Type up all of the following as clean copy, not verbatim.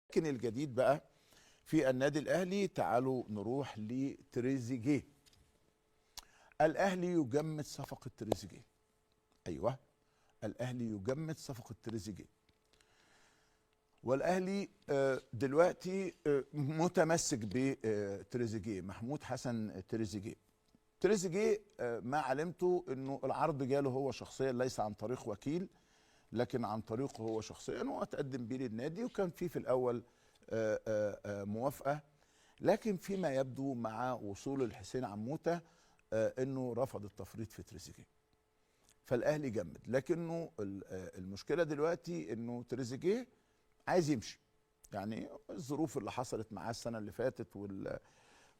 لكن الجديد بقى في النادي الاهلي، تعالوا نروح لتريزيجيه. الاهلي يجمد صفقه تريزيجيه. ايوه، الاهلي يجمد صفقه تريزيجيه. والاهلي دلوقتي متمسك بتريزيجيه، محمود حسن تريزيجيه. تريزيجيه ما علمته انه العرض جاله هو شخصيا، ليس عن طريق وكيل لكن عن طريقه هو شخصيا، وتقدم بيه للنادي، وكان في الاول موافقه، لكن فيما يبدو مع وصول الحسين عموته انه رفض التفريط في تريزيجيه. فالاهلي جمد، لكنه المشكله دلوقتي انه تريزيجيه عايز يمشي. يعني الظروف اللي حصلت معاه السنه اللي فاتت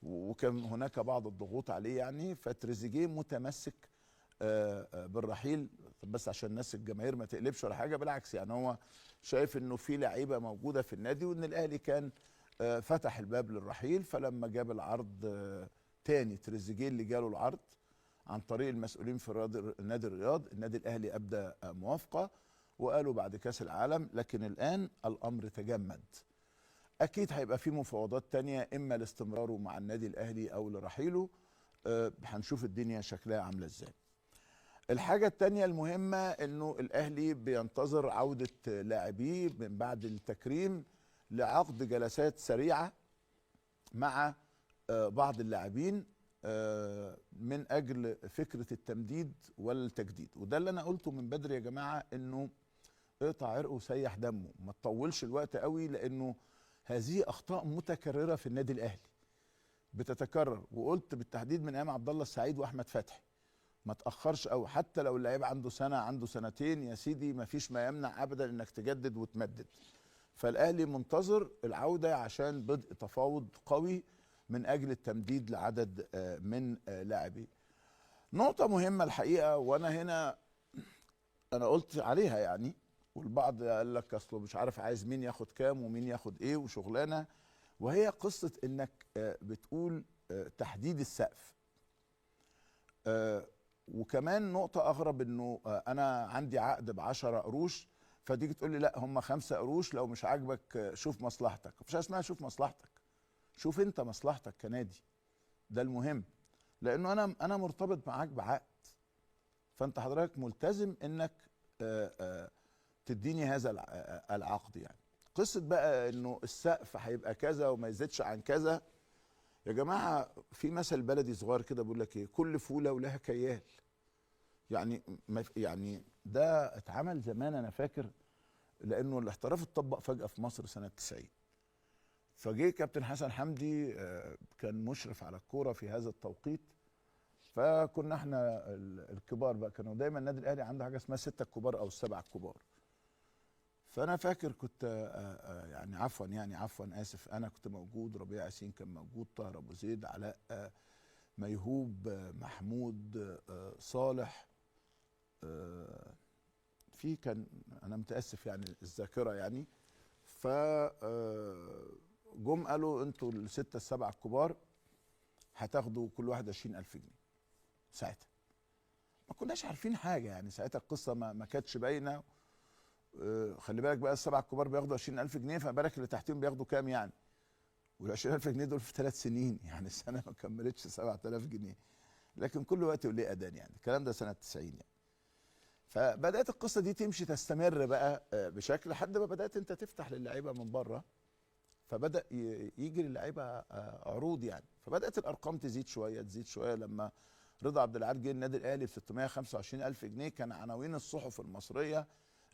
وكان هناك بعض الضغوط عليه، يعني فتريزيجيه متمسك بالرحيل. بس عشان الناس الجماهير ما تقلبش ولا حاجه، بالعكس، يعني هو شايف انه في لعيبه موجوده في النادي، وان الاهلي كان فتح الباب للرحيل. فلما جاب العرض تاني، تريزيجيه اللي جاله العرض عن طريق المسؤولين في نادي الرياض، النادي الاهلي ابدى موافقه وقالوا بعد كاس العالم. لكن الان الامر تجمد، اكيد هيبقى في مفاوضات تانية، اما لاستمراره مع النادي الاهلي او لرحيله. هنشوف الدنيا شكلها عامله ازاي. الحاجة التانية المهمة انه الاهلي بينتظر عودة لاعبيه من بعد التكريم لعقد جلسات سريعة مع بعض اللاعبين من اجل فكرة التمديد والتجديد. وده اللي انا قلته من بدري يا جماعة، انه اقطع عرقه وسيح دمه، ما تطولش الوقت قوي، لانه هذه اخطاء متكررة في النادي الاهلي بتتكرر. وقلت بالتحديد من ايام عبد الله السعيد واحمد فتحي، ما تاخرش قوي. حتى لو اللعيب عنده سنه، عنده سنتين، يا سيدي ما فيش ما يمنع ابدا انك تجدد وتمدد. فالاهلي منتظر العوده عشان بدء تفاوض قوي من اجل التمديد لعدد من لاعبيه. نقطه مهمه الحقيقه، وانا هنا انا قلت عليها يعني، والبعض قال لك اصله مش عارف عايز مين ياخد كام ومين ياخد ايه وشغلانه، وهي قصه انك بتقول تحديد السقف. وكمان نقطة أغرب، إنه أنا عندي عقد ب10 قروش، فتيجي تقول لي لا هم 5 قروش، لو مش عاجبك شوف مصلحتك. مفيش اسمها شوف مصلحتك، شوف أنت مصلحتك كنادي، ده المهم. لأنه أنا مرتبط معاك بعقد، فأنت حضرتك ملتزم إنك تديني هذا العقد. يعني قصة بقى إنه السقف هيبقى كذا وما يزيدش عن كذا، يا جماعة في مثل بلدي صغير كده بيقول لك ايه، كل فولة ولها كيال. يعني ده اتعمل زمان انا فاكر، لانه الاحتراف اتطبق فجأة في مصر سنة 90. فجه كابتن حسن حمدي كان مشرف على الكورة في هذا التوقيت. فكنا احنا الكبار بقى، كانوا دايما النادي الاهلي عنده حاجة اسمها 6 الكبار او ال7 الكبار. فانا فاكر كنت عفوا اسف، انا كنت موجود، ربيع ياسين كان موجود، طاهر ابو زيد، علاء ميهوب، محمود، صالح، في كان، انا متاسف يعني الذاكره يعني. ف جم قالوا انتوا ال6 ال7 الكبار هتاخدوا كل واحد 20,000 جنيه. ساعتها ما كناش عارفين حاجه، يعني ساعتها القصه ما كانتش باينه. خلي بالك بقى، ال7 الكبار بياخدوا 20,000 جنيه، فما بالك اللي تحتهم بياخدوا كام يعني؟ وال20,000 جنيه دول في 3 سنين، يعني السنه ما كملتش 7,000 جنيه. لكن كل وقت وليه اذان، يعني الكلام ده سنه 90 يعني. فبدات القصه دي تمشي تستمر بقى بشكل، لحد ما بدات انت تفتح للعيبه من بره، فبدا يجي للعيبه عروض يعني. فبدات الارقام تزيد شويه تزيد شويه. لما رضا عبد العال جه النادي الاهلي ب 625,000 جنيه، كان عناوين الصحف المصريه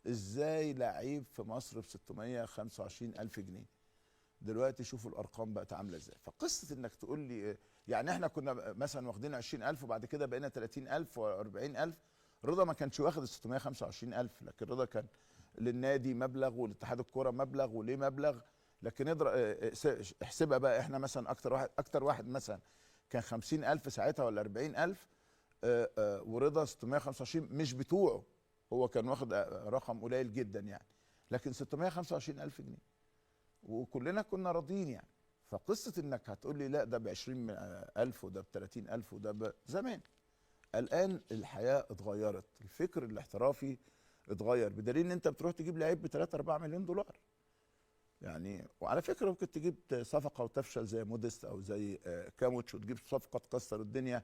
ازاي لعيب في مصر ب 625,000 جنيه. دلوقتي شوفوا الارقام بقت عامله ازاي. فقصه انك تقول لي يعني احنا كنا مثلا واخدين 20,000 وبعد كده بقينا 30,000 و40,000. رضا ما كانش واخد ال 625,000، لكن رضا كان للنادي مبلغ والاتحاد الكوره مبلغ وليه مبلغ. لكن احسبها بقى، احنا مثلا اكتر واحد مثلا كان 50,000 ساعتها ولا 40,000، ورضا 625 مش بتوعه، هو كان واخد رقم قليل جدا يعني، لكن 625,000 جنيه وكلنا كنا راضيين يعني. فقصة انك هتقول لي لا ده ب20,000 وده ب30,000 وده زمان. الان الحياة اتغيرت، الفكر الاحترافي اتغير، بدليل ان انت بتروح تجيب لعيب ب3 4 مليون دولار. يعني وعلى فكره ممكن تجيب صفقه وتفشل زي موديست او زي كاموتش، وتجيب صفقه تكسر الدنيا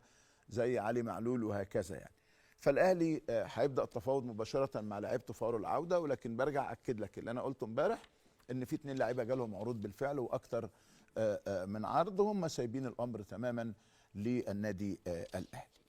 زي علي معلول وهكذا يعني. فالاهلي هيبدا التفاوض مباشره مع لعيبته فور العوده، ولكن برجع اكد لك اللي انا قلته امبارح ان في 2 لعيبه جالهم عروض بالفعل واكثر من عرض، هم سايبين الامر تماما للنادي الاهلي.